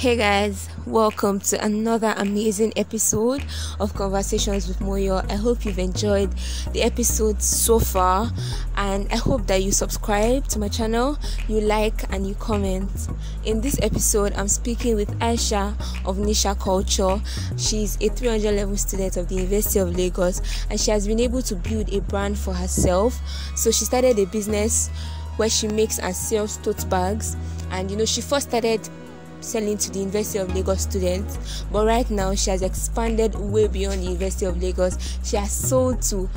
Hey guys, welcome to another amazing episode of Conversations with Moyo. I hope you've enjoyed the episode so far, and I hope that you subscribe to my channel, you like and you comment. In this episode, I'm speaking with Aisha of Nisha Culture. She's a 300 level student of the University of Lagos, and she has been able to build a brand for herself. So she started a business where she makes and sells tote bags, and she first started selling to the University of Lagos students, but right now she has expanded way beyond the University of Lagos. She has sold to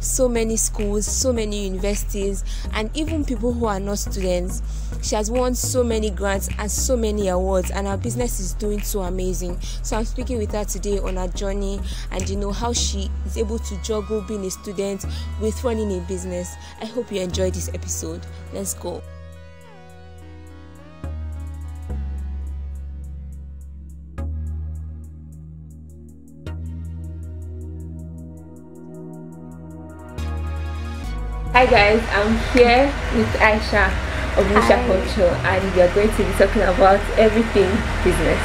so many schools, so many universities, and even people who are not students. She has won so many grants and so many awards, and her business is doing so amazing. So I'm speaking with her today on her journey and how she is able to juggle being a student with running a business. I hope you enjoyed this episode. Let's go. Hi guys, I'm here with Aisha of Nisha Culture, and we are going to be talking about everything business.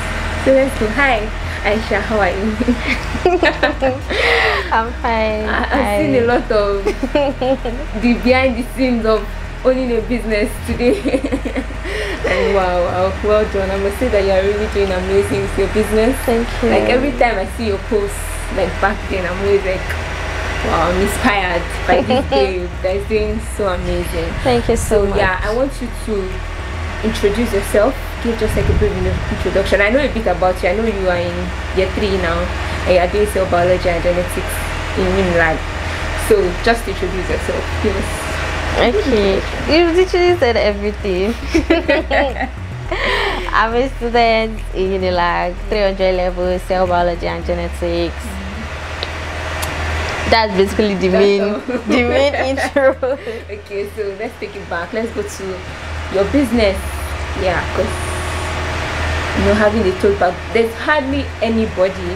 So let's go. Hi Aisha, how are you? I'm fine. I've seen a lot of the behind the scenes of owning a business today. And wow, well done. I must say that you are really doing amazing with your business. Thank you. Like every time I see your posts, like back then, I'm always like, wow, I'm inspired by this babe that is doing so amazing. Thank you so much. Yeah, I want you to introduce yourself. Give just like a brief introduction. I know a bit about you. I know you are in year 3 now, and you are doing cell biology and genetics in Unilag. So just introduce yourself. Give us. Okay, you literally said everything. I'm a student in Unilag, 300 level, cell biology and genetics. That's basically the main intro. Okay, so let's take it back. Let's go to your business. Yeah, because having a tote bag, there's hardly anybody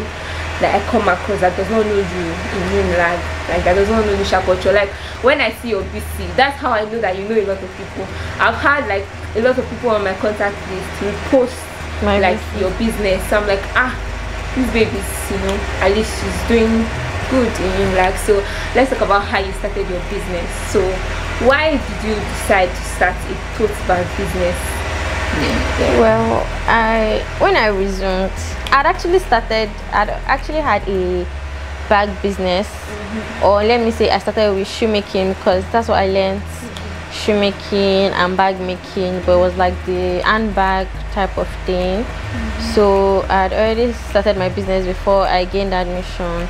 that I come across that does not know you in Unilag, like that does not know Nisha Culture. Like when I see your BC, that's how I know that you know a lot of people. I've had like a lot of people on my contact list repost like your business. So I'm like, this baby's at least she's doing good in Unilag. So let's talk about how you started your business. So why did you decide to start a tote bag business? Well, when I resumed, I'd actually had a bag business, or let me say I started with shoemaking, because that's what I learned, shoemaking and bag making, but it was like the handbag type of thing. So I'd already started my business before I gained admission.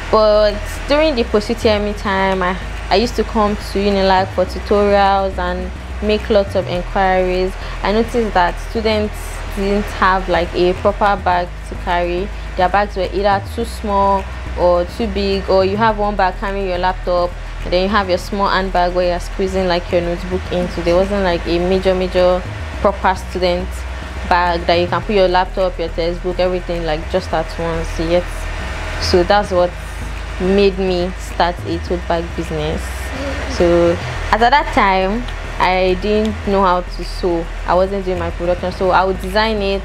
But during the post-UTME time, I used to come to Unilag for tutorials and make lots of inquiries. I noticed that students didn't have like a proper bag to carry. Their bags were either too small or too big, or you have one bag carrying your laptop, and then you have your small handbag where you're squeezing like your notebook into. There wasn't like a major proper student bag that you can put your laptop, your textbook, everything like just at once. Yet, so that's what made me start a tote bag business. So at that time, I didn't know how to sew. I wasn't doing my production, so I would design it,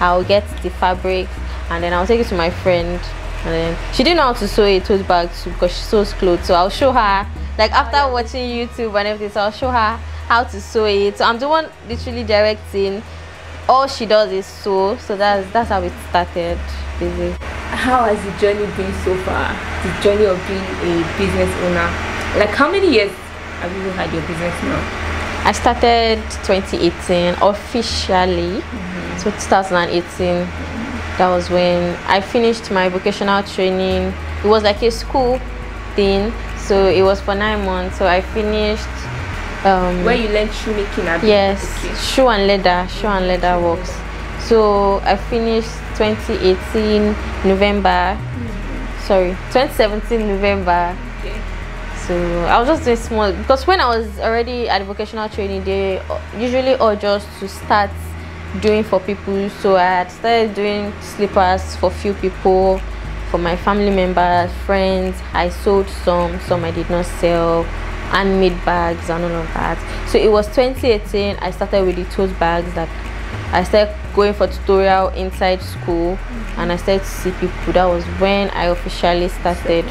I'll get the fabric, and then I'll take it to my friend, and then she didn't know how to sew a tote bag too, because she sews clothes. So I'll show her, like after watching YouTube and everything, so I'll show her how to sew it. So I'm the one literally directing. All she does is sew. So that's how it started, basically. How has the journey been so far? The journey of being a business owner. Like how many years have you had your business now? I started 2018 officially. So 2018, that was when I finished my vocational training. It was like a school thing, so it was for 9 months. So I finished where you learned shoemaking. Yes, okay. shoe and leather works. So I finished 2018 November, 2017 November. Okay. So I was just doing small, because when I was already at the vocational training, they usually urge us to start doing for people. So I had started doing slippers for few people, for my family members, friends. I sold some I did not sell, handmade bags and all of that. So it was 2018 I started with the tote bags that I started going for tutorial inside school, and I started to see people. That was when I officially started.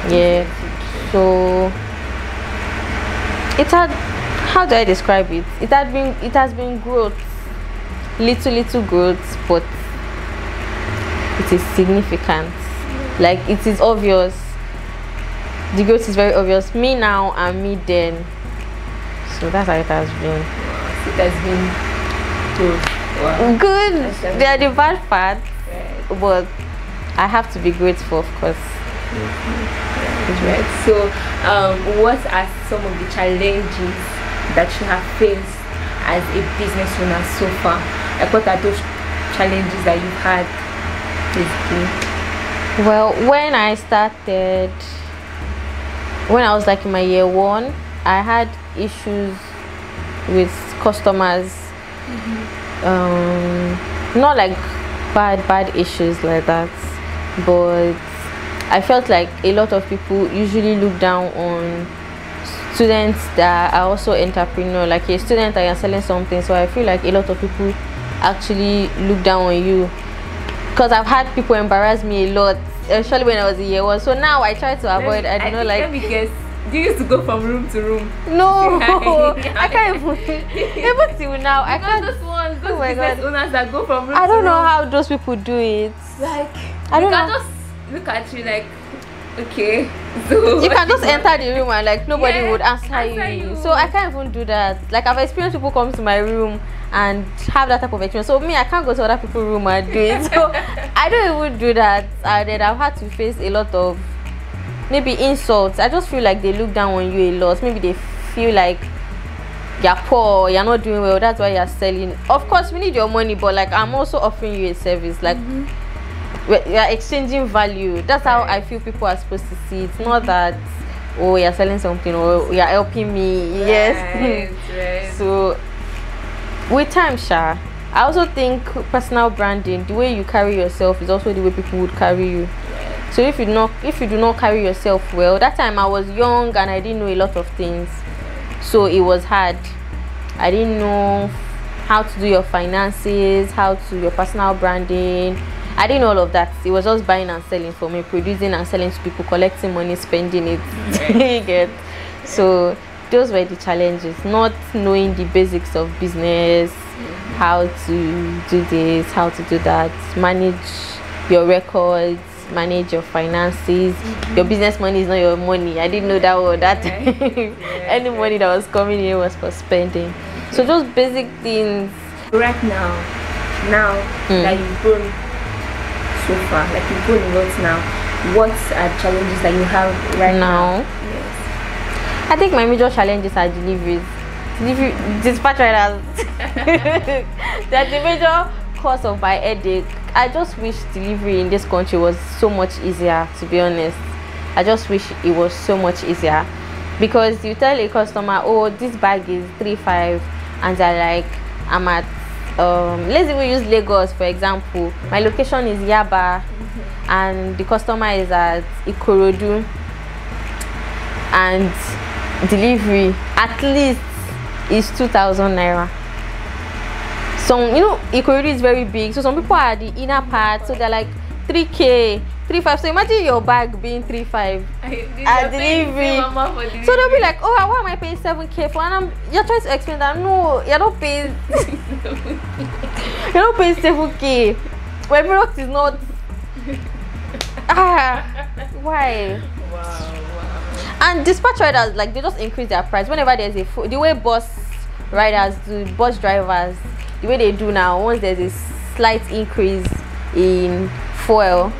Yeah. So it had, how do I describe it? It has been growth, little growth, but it is significant. Like, it is obvious. The growth is very obvious. Me now and me then. So that's how it has been. It has been good. Wow. Good. They are the bad parts, but I have to be grateful, of course. Right. So, what are some of the challenges that you have faced as a business owner so far? Like, what are those challenges that you've had, basically? Well, when I started, when I was like in my year 1, I had issues with customers. Not like bad issues like that, but I felt like a lot of people usually look down on students that are also entrepreneur. Like, a student that you're selling something, so I feel like a lot of people actually look down on you, because I've had people embarrass me a lot, especially when I was in year 1. So now I try to avoid. I do not like. Let me guess. Do you used to go from room to room? No, I can't even till now. I can't. Those ones, those oh my business God. owners that go from room I don't to know room. how those people do it. Like, I don't you can know. just look at you like, okay, so You can just enter the room and like nobody Yeah, would answer you. So I can't even do that. Like, I've experienced people come to my room and have that type of experience. So me, I can't go to other people's room and do it. So I don't even do that. And then I've had to face a lot of maybe insults. I just feel like they look down on you a lot. Maybe they feel like you're poor, you're not doing well, that's why you're selling. Of course, we need your money, but like, I'm also offering you a service. Like, you're exchanging value. That's how I feel people are supposed to see it. It's not that, oh, you're selling something or you're helping me. Yes. Right. So with time, Sha, I also think personal branding, the way you carry yourself, is also the way people would carry you. So if you do not carry yourself well, that time I was young and I didn't know a lot of things, so it was hard. I didn't know how to do your finances, how to your personal branding. I didn't know all of that. It was just buying and selling for me, producing and selling to people, collecting money, spending it. You get? So those were the challenges. Not knowing the basics of business, how to do this, how to do that, manage your records, manage your finances. Your business money is not your money. I didn't know that one. That any money that was coming in was for spending. So those basic things. Right now that you've grown so far, like you've grown a lot now, what are challenges that you have right now? Yes. I think my major challenges are deliveries. Dispatch riders. That's the major cause of my headache. I just wish delivery in this country was so much easier, to be honest. I just wish it was so much easier, because you tell a customer, oh, this bag is 3.5, and they're like, I'm at let's say we use Lagos for example. My location is Yaba, and the customer is at Ikorodu, and delivery at least is 2,000 naira. Some, you know, Ikorodu is very big, so some people are at the inner part, so they're like 3K, 3.5. So imagine your bag being 3.5 at delivery. So they'll be like, oh, why am I paying 7K for? And you're trying to explain that no, you're not paying you're not paying 7K. My product is not. Why? Wow. And dispatch riders, like, they just increase their price whenever there's a the way bus riders do, bus drivers, the way they do now. Once there's a slight increase in fuel,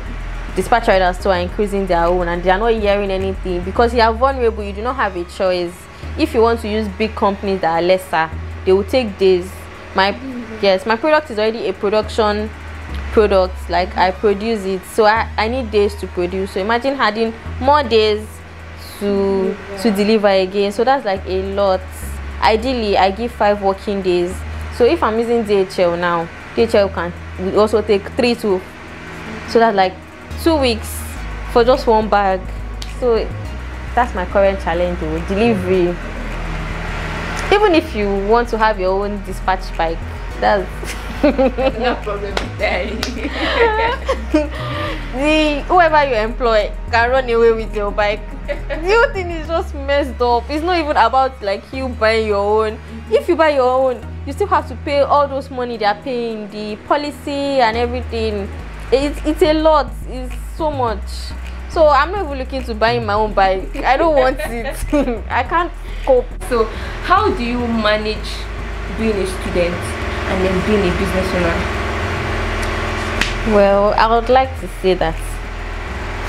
dispatch riders too are increasing their own, and they are not hearing anything, because you are vulnerable. You do not have a choice. If you want to use big companies that are lesser, they will take days. My product is already a production product. Like, I produce it, so I need days to produce. So imagine adding more days to deliver again. So that's like a lot. Ideally, I give 5 working days. So if I'm using DHL now, DHL will also take 3 to, so that's like 2 weeks for just one bag. So that's my current challenge with delivery. Even if you want to have your own dispatch bike, that's No problem with that. Whoever you employ can run away with your bike. The whole thing is just messed up. It's not even about like you buying your own. If you buy your own, you still have to pay all those money they are paying, the policy and everything. It's a lot. It's so much. So I'm not even looking to buying my own bike. I don't want it. I can't cope. So how do you manage being a student and then being a business owner? Well, I would like to say that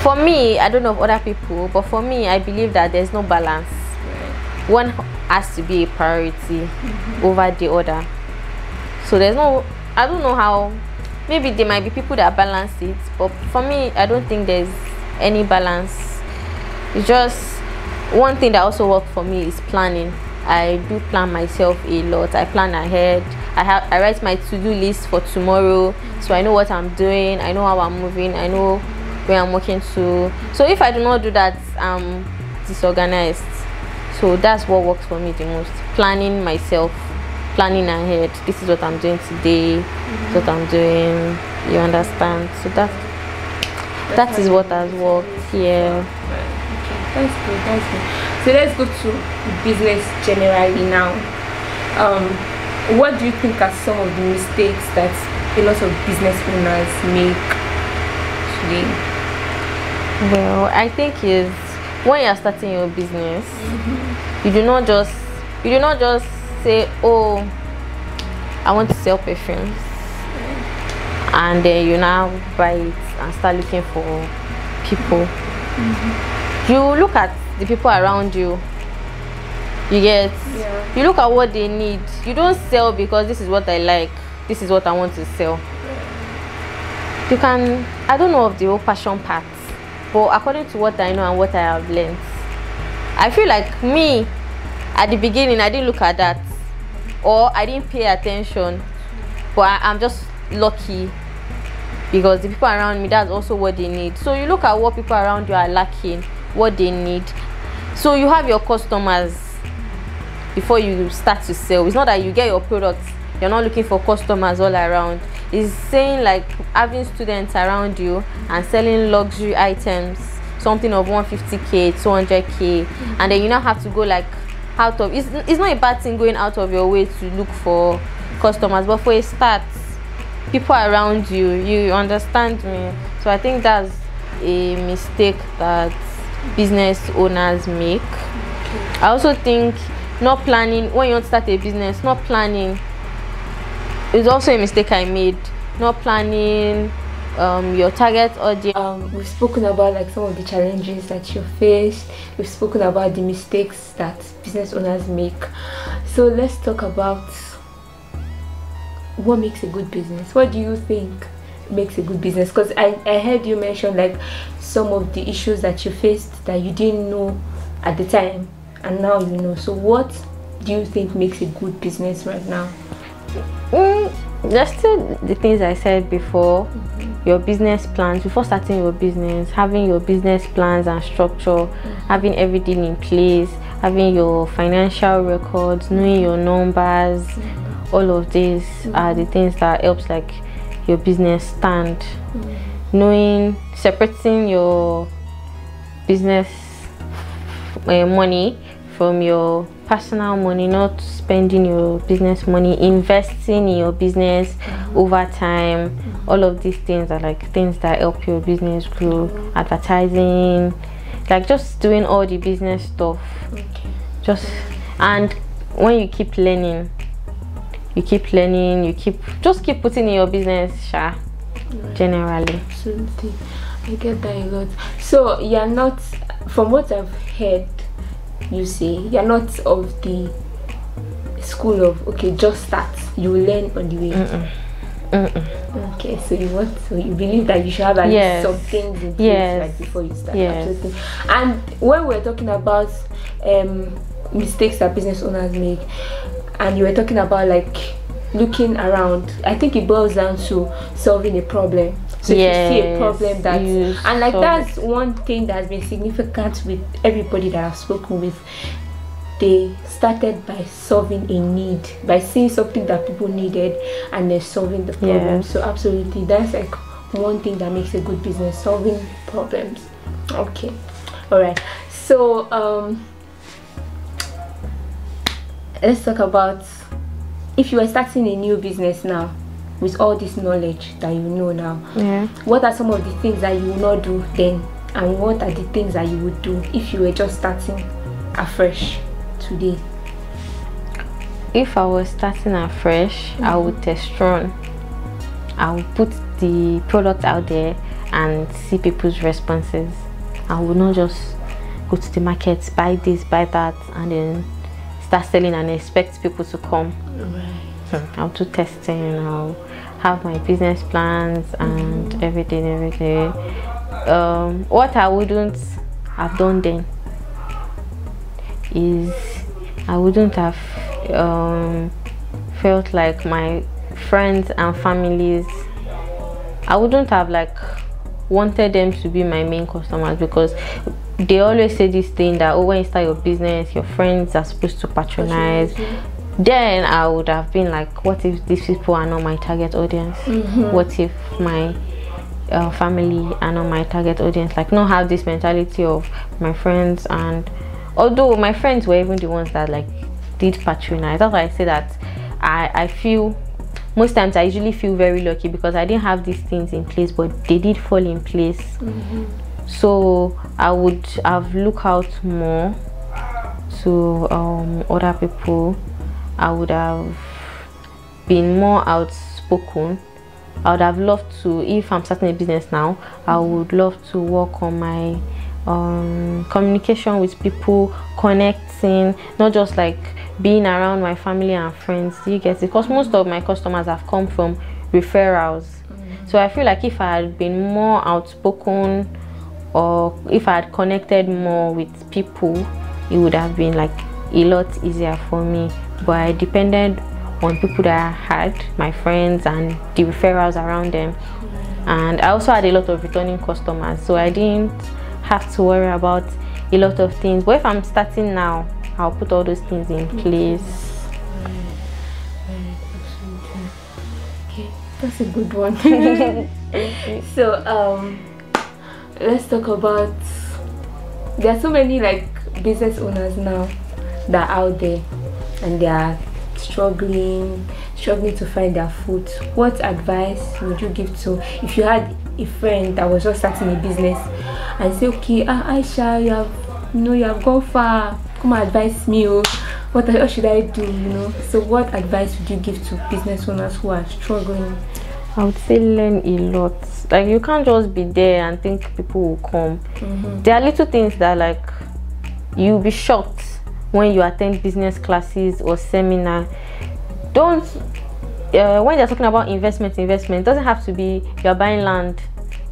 for me, I don't know of other people, but for me, I believe that there's no balance. One has to be a priority over the other. So there's no, I don't know how, maybe there might be people that balance it, but for me, I don't think there's any balance. It's just one thing that also works for me is planning. I do plan myself a lot. I plan ahead. I write my to-do list for tomorrow, so I know what I'm doing, I know how I'm moving, I know where I'm working to. So if I do not do that, I'm disorganized. So that's what works for me the most. Planning myself, planning ahead. This is what I'm doing today. This is what I'm doing. You understand? So that is what has worked. Yeah. Okay, that's good. That's good. So let's go to business generally now. What do you think are some of the mistakes that a lot of business owners make today? Well, I think is when you're starting your business, you do not just say, oh, I want to sell perfumes, and then you now buy it and start looking for people. You look at the people around you. You get, you look at what they need. You don't sell because this is what I like, this is what I want to sell. You can, I don't know of the whole passion part, but according to what I know and what I have learned, I feel like me at the beginning I didn't look at that, or I didn't pay attention, but I'm just lucky because the people around me, that's also what they need. So you look at what people around you are lacking, what they need, so you have your customers before you start to sell. It's not that you get your products, you're not looking for customers all around. It's saying like having students around you and selling luxury items, something of 150k, 200k, and then you now have to go like out of, it's not a bad thing going out of your way to look for customers, but for a start, people around you, you understand me? So I think that's a mistake that business owners make. I also think not planning when you want to start a business, not planning is also a mistake I made. Not planning your target audience. We've spoken about like some of the challenges that you face. We've spoken about the mistakes that business owners make. So let's talk about what makes a good business. What do you think makes a good business? Because I heard you mention like some of the issues that you faced that you didn't know at the time, and now you know. So what do you think makes a good business right now? There's still the things I said before. Your business plans before starting your business, having your business plans and structure, having everything in place, having your financial records, knowing your numbers. All of these are the things that helps like your business stand. Knowing, separating your business money from your personal money, not spending your business money, investing in your business over time. All of these things are like things that help your business grow. Advertising, like just doing all the business stuff. Just, and when you keep learning, you keep putting in your business, generally. Absolutely, I get that a lot. So you're not, from what I've heard you say, you're not of the school of okay, just start, you learn on the way. Okay, so you believe that you should have at least some things in place like before you start. Absolutely. And when we're talking about mistakes that business owners make, and you were talking about like looking around, I think it boils down to solving a problem. So if you see a problem that, and like that's one thing that has been significant with everybody that I've spoken with, they started by solving a need, by seeing something that people needed and then solving the problem. Yes. So absolutely, that's like one thing that makes a good business, solving problems. Okay, all right. So let's talk about, if you are starting a new business now with all this knowledge that you know now, what are some of the things that you will not do then, and what are the things that you would do if you were just starting afresh today? If I was starting afresh, I would test run. I would put the product out there and see people's responses. I would not just go to the market, buy this, buy that, and then start selling and expect people to come. I'll do testing. I'll have my business plans and everything. What I wouldn't have done then is I wouldn't have felt like my friends and families, I wouldn't have like wanted them to be my main customers, because they always say this thing that, oh, when you start your business, your friends are supposed to patronize. Then I would have been like, what if these people are not my target audience? What if my family are not my target audience? Like, not have this mentality of my friends. And although my friends were even the ones that like did patronize, that's why I say that I feel most times I usually feel very lucky, because I didn't have these things in place, but they did fall in place. So I would have looked out more to other people. I would have been more outspoken. I would have loved to, if I'm starting a business now, I would love to work on my communication with people, connecting, not just like being around my family and friends. You get it? Because most of my customers have come from referrals. So I feel like if I had been more outspoken, or if I had connected more with people, it would have been like a lot easier for me. But I depended on people that I had, my friends and the referrals around them. And I also had a lot of returning customers, so I didn't have to worry about a lot of things. But if I'm starting now, I'll put all those things in place. Okay, that's a good one. So let's talk about, there are so many like business owners now that are out there and they are struggling to find their foot. What advice would you give to, if you had a friend that was just starting a business and say, okay, Aisha, you have gone far, come advise me, what should I do? So what advice would you give to business owners who are struggling? I would say learn a lot. Like, you can't just be there and think people will come. There are little things that like you'll be shocked when you attend business classes or seminar. Don't when they're talking about investment, it doesn't have to be you're buying land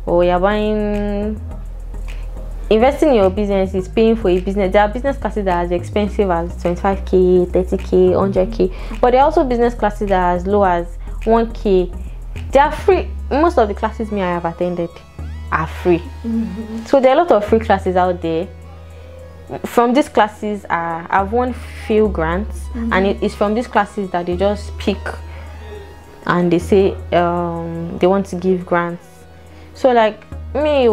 or you're buying. Investing in your business is paying for a business. There are business classes that are as expensive as 25k, 30k, 100k, but there are also business classes that are as low as 1k. They are free. Most of the classes I have attended are free. So there are a lot of free classes out there. From these classes, I've won few grants, and it's from these classes that they just pick and they say they want to give grants. So like me,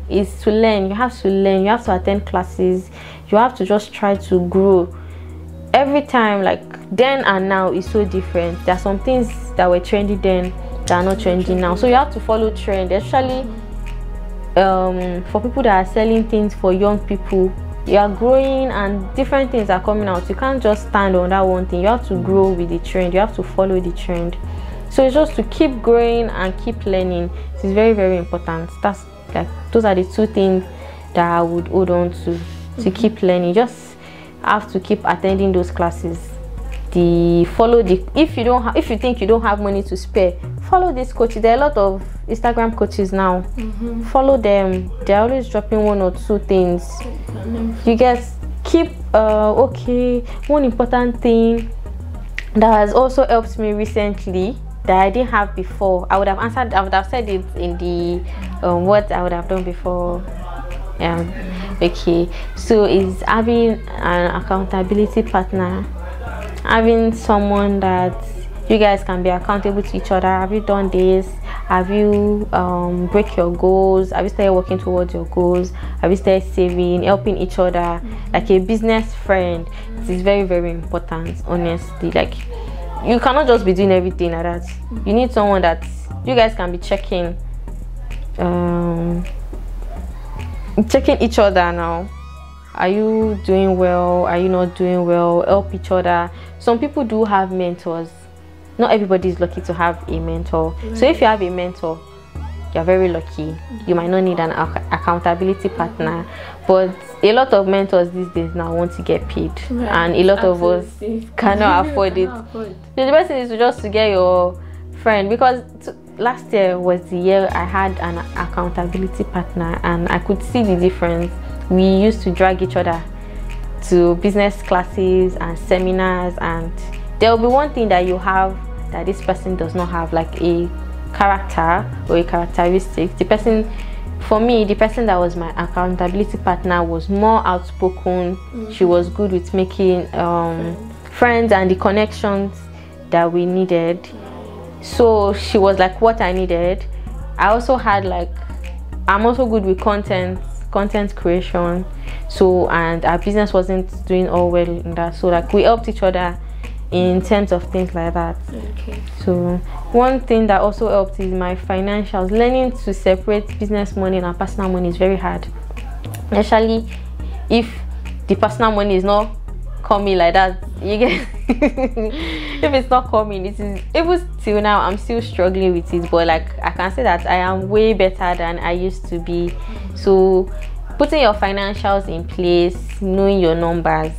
is to learn. You have to learn. You have to attend classes. You have to just try to grow. Every time, like then and now, is so different. There are some things that were trendy then that are not trendy now. So you have to follow trend, especially for people that are selling things for young people. You are growing and different things are coming out. You can't just stand on that one thing. You have to grow with the trend. You have to follow the trend. So it's just to keep growing and keep learning. It is very, very important. That's like, those are the two things that I would hold on to keep learning. Just have to keep attending those classes. If you think you don't have money to spare, follow these coaches. There are a lot of Instagram coaches now. Follow them. They're always dropping one or two things. You guys keep okay. One important thing that has also helped me recently that I didn't have before, I would have said it in the what I would have done before. Okay, so is having an accountability partner, having someone that you guys can be accountable to each other. Have you done this? Have you break your goals? Have you started working towards your goals? Have you started saving, helping each other? Like a business friend, it is very, very important, honestly. Like, you cannot just be doing everything like that. You need someone that you guys can be checking each other now. Are you doing well? Are you not doing well? Help each other. Some people do have mentors. Not everybody is lucky to have a mentor. Right. So if you have a mentor, you're very lucky. You might not need an accountability partner, but a lot of mentors these days now want to get paid, and a lot of us cannot afford it. So the best thing is to get your friend, because last year was the year I had an accountability partner, and I could see the difference. We used to drag each other to business classes and seminars, and there will be one thing that you have that this person does not have, like a character or a characteristic. The person, for me, the person that was my accountability partner was more outspoken. She was good with making friends and the connections that we needed. So she was like what I needed. I also had I'm also good with content creation. So, and our business wasn't doing all well in that, so we helped each other in terms of things like that. Okay. So one thing that also helped is my financials. Learning to separate business money and personal money is very hard, especially if the personal money is not coming like that. You get if it's not coming, it is, even till now I'm still struggling with it, but I can say that I am way better than I used to be. So putting your financials in place, knowing your numbers,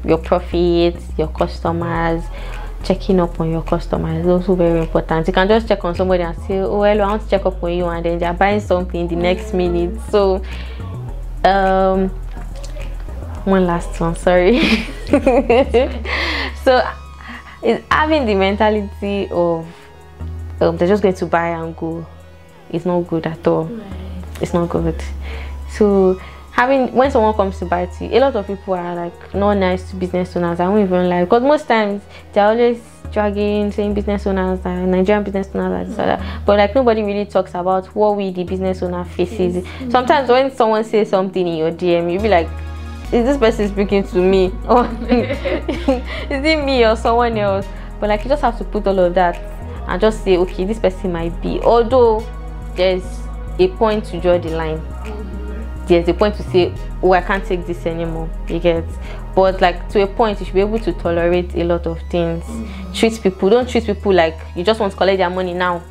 your profits, your customers, checking up on your customers is also very important. You can just check on somebody and say, oh hello, I want to check up on you, and then they're buying something the next minute. So one last one, sorry. So it's having the mentality of they're just going to buy and go. It's not good at all. It's not good. So when someone comes to buy to you, a lot of people are not nice to business owners. I won't even lie, because most times they're always dragging, saying business owners and Nigerian business owners, but nobody really talks about what we the business owner faces. Sometimes when someone says something in your DM, you'll be like, is this person speaking to me, or is it me or someone else? But you just have to put all of that and just say, okay, this person might be, although there's a point to draw the line. There's a point to say, oh, I can't take this anymore, you get. But to a point, you should be able to tolerate a lot of things. Don't treat people like you just want to collect their money now.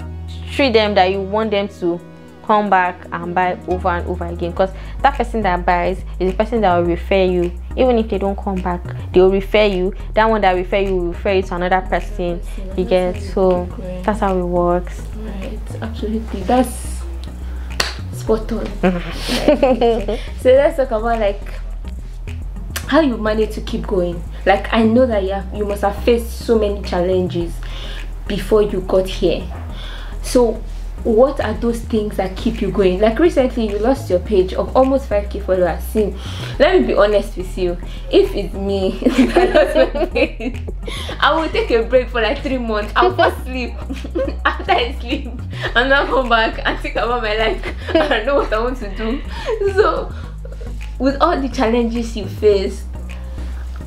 Treat them that you want them to come back and buy over and over again, because that person that buys is the person that will refer you. Even if they don't come back, they will refer you. That one that refer you will refer you to another person, you get. So that's how it works. Right, absolutely. That's spot on. So let's talk about how you manage to keep going. I know that you must have faced so many challenges before you got here. So what are those things that keep you going? Recently you lost your page of almost 5K followers. See, let me be honest with you, if it's me I lost my page, I will take a break for 3 months. I'll first sleep. After I sleep, and then come back and think about my life and know what I want to do. So with all the challenges you faced,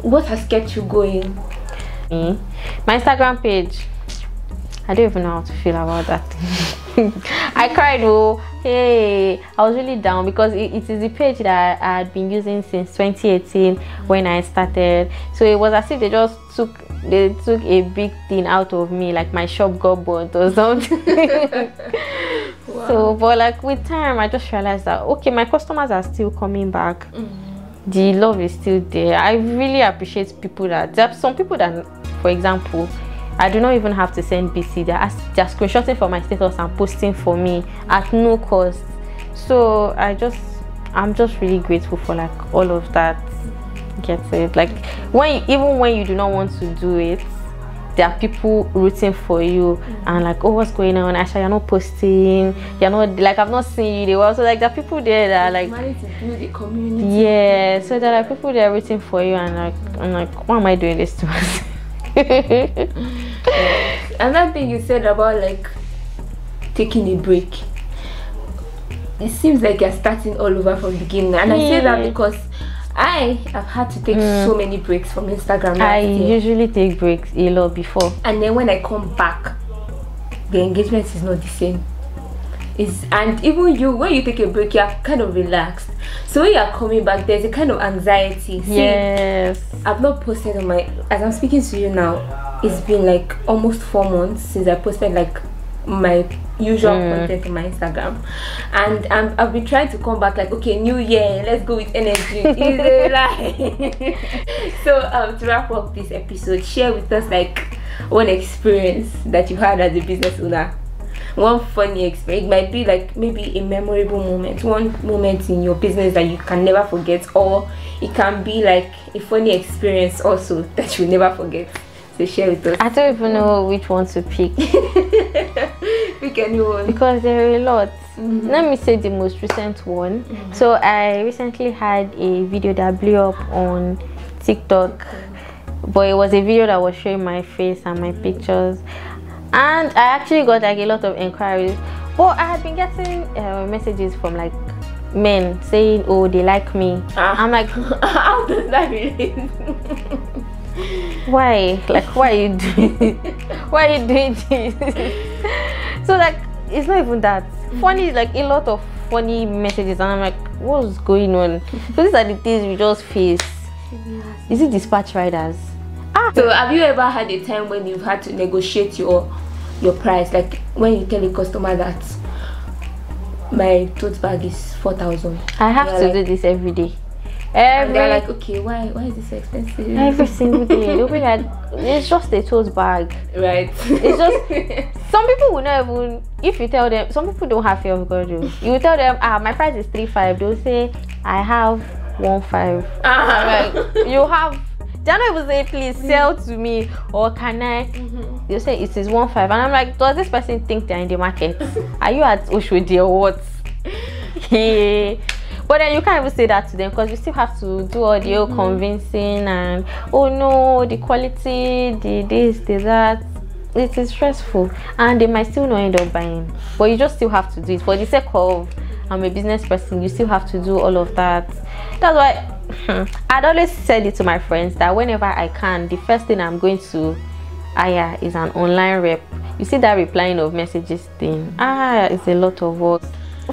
what has kept you going? My Instagram page, I don't even know how to feel about that. I cried. Oh, hey, I was really down, because it is the page that I had been using since 2018 when I started. So it was as if they just took a big thing out of me, my shop got burnt or something. Wow. So, but with time, I just realized that okay, my customers are still coming back. The love is still there. I really appreciate people there are some people that, for example, I do not even have to send BC. They're screenshotting for my status and posting for me at no cost. So I'm just really grateful for all of that. Get it? Even when you do not want to do it, there are people rooting for you and like, oh, what's going on, Aisha, you're not posting, you're not, like, I've not seen you. They were also like, there are people there that are like, managed to build a community. yeah, so there are people there rooting for you, and like, I'm like, why am I doing this to myself? Another thing you said about like taking a break, it seems like you're starting all over from the beginning, and I say that because I have had to take so many breaks from Instagram. I usually take breaks a lot before, and then when I come back, the engagement is not the same. And even you, when you take a break, you're kind of relaxed. So when you're coming back, there's a kind of anxiety. Yes. See, I've not posted on my, as I'm speaking to you now, it's been like almost 4 months since I posted like my usual content on my Instagram, and I've been trying to come back like, okay, new year, let's go with energy. So to wrap up this episode, share with us like one experience that you had as a business owner, one funny experience. It might be like maybe a memorable moment, one moment in your business that you can never forget, or it can be like a funny experience also that you'll never forget. So share with us. I don't even know which one to pick. Pick anyone, because there are a lot. Let me say the most recent one. So I recently had a video that blew up on TikTok, but it was a video that was showing my face and my pictures, and I actually got like a lot of inquiries. But I had been getting messages from like men saying, oh, they like me. I'm like, how does that relate? Why? Like, why are you doing why are you doing this? So like, it's not even that funny. Like a lot of funny messages, and I'm like, what's going on? So these are the things we just face. Is it dispatch riders? So have you ever had a time when you've had to negotiate your price, like when you tell a customer that my tote bag is 4,000? I have to do this every day. And they're like, okay, why is this so expensive? Every single day. They'll be like, it's just a tote bag, right? It's just, some people will not even, if you tell them, some people don't have fear of God. You will tell them, my price is 3,500. They'll say, I have 1,500. Like, you have, they're not even saying, please sell to me, or can I? They'll say it is 1,500. And I'm like, does this person think they're in the market? Are you at Oshodi or what? But then you can't even say that to them, because you still have to do all the convincing and, oh no, the quality, the this, the that. It is stressful, and they might still not end up buying. But you just still have to do it for the sake of, I'm a business person. You still have to do all of that. That's why I'd always said it to my friends that whenever I can, the first thing I'm going to hire is an online rep. You see that replying of messages thing? It's a lot of work.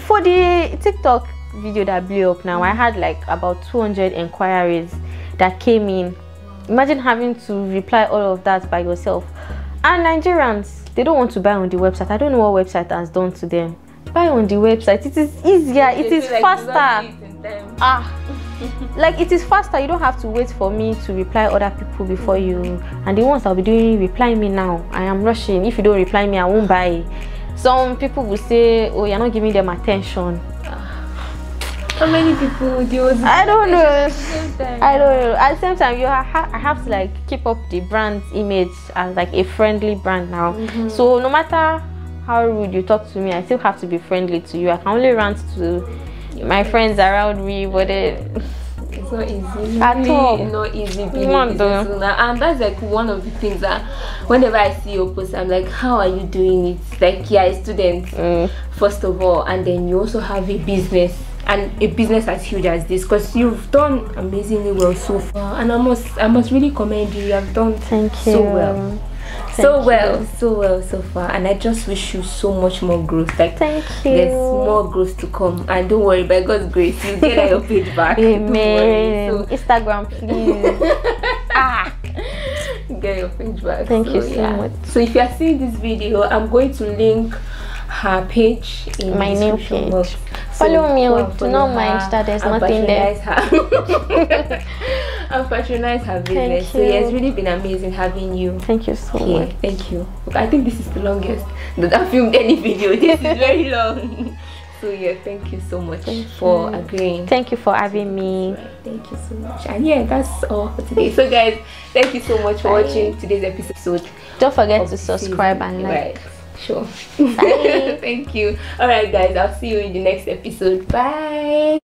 For the TikTok video that blew up now, I had like about 200 inquiries that came in. Imagine having to reply all of that by yourself. And Nigerians, they don't want to buy on the website. I don't know what website has done to them. Buy on the website. It is easier. It is faster. Like, it is faster. You don't have to wait for me to reply other people before you. And the ones I'll be doing, reply me now. I am rushing. If you don't reply me, I won't buy. Some people will say, oh, you're not giving them attention. How many people would you? I don't know. I don't know. At the same time, I have to like keep up the brand image as like a friendly brand now. So no matter how rude you talk to me, I still have to be friendly to you. I can only rant to my friends around me, but it's not easy. At all. Not easy being a business owner. And that's like one of the things that whenever I see your post, I'm like, how are you doing it? Like, you're a student first of all, and then you also have a business. And a business as huge as this, because you've done amazingly well so far, and I must really commend you. You have done so well. So well so far, and I just wish you so much more growth. Like, thank you. There's more growth to come, and don't worry, by God's grace, you get your page back. Amen. So, Instagram, please. Get your page back. Thank you so much. So if you are seeing this video, I'm going to link her page in my new page box. Follow me. Do not mind that there's nothing there. And patronize her business. So yeah, it's really been amazing having you. Thank you so much. Thank you. I think this is the longest that I've filmed any video. This is very long. So yeah, thank you so much for agreeing. Thank you for having me. Right. Thank you so much. And yeah, that's all for today. So guys, thank you so much for watching today's episode. Don't forget to subscribe and like. Right. Sure. Bye. Thank you. All right guys, I'll see you in the next episode. Bye.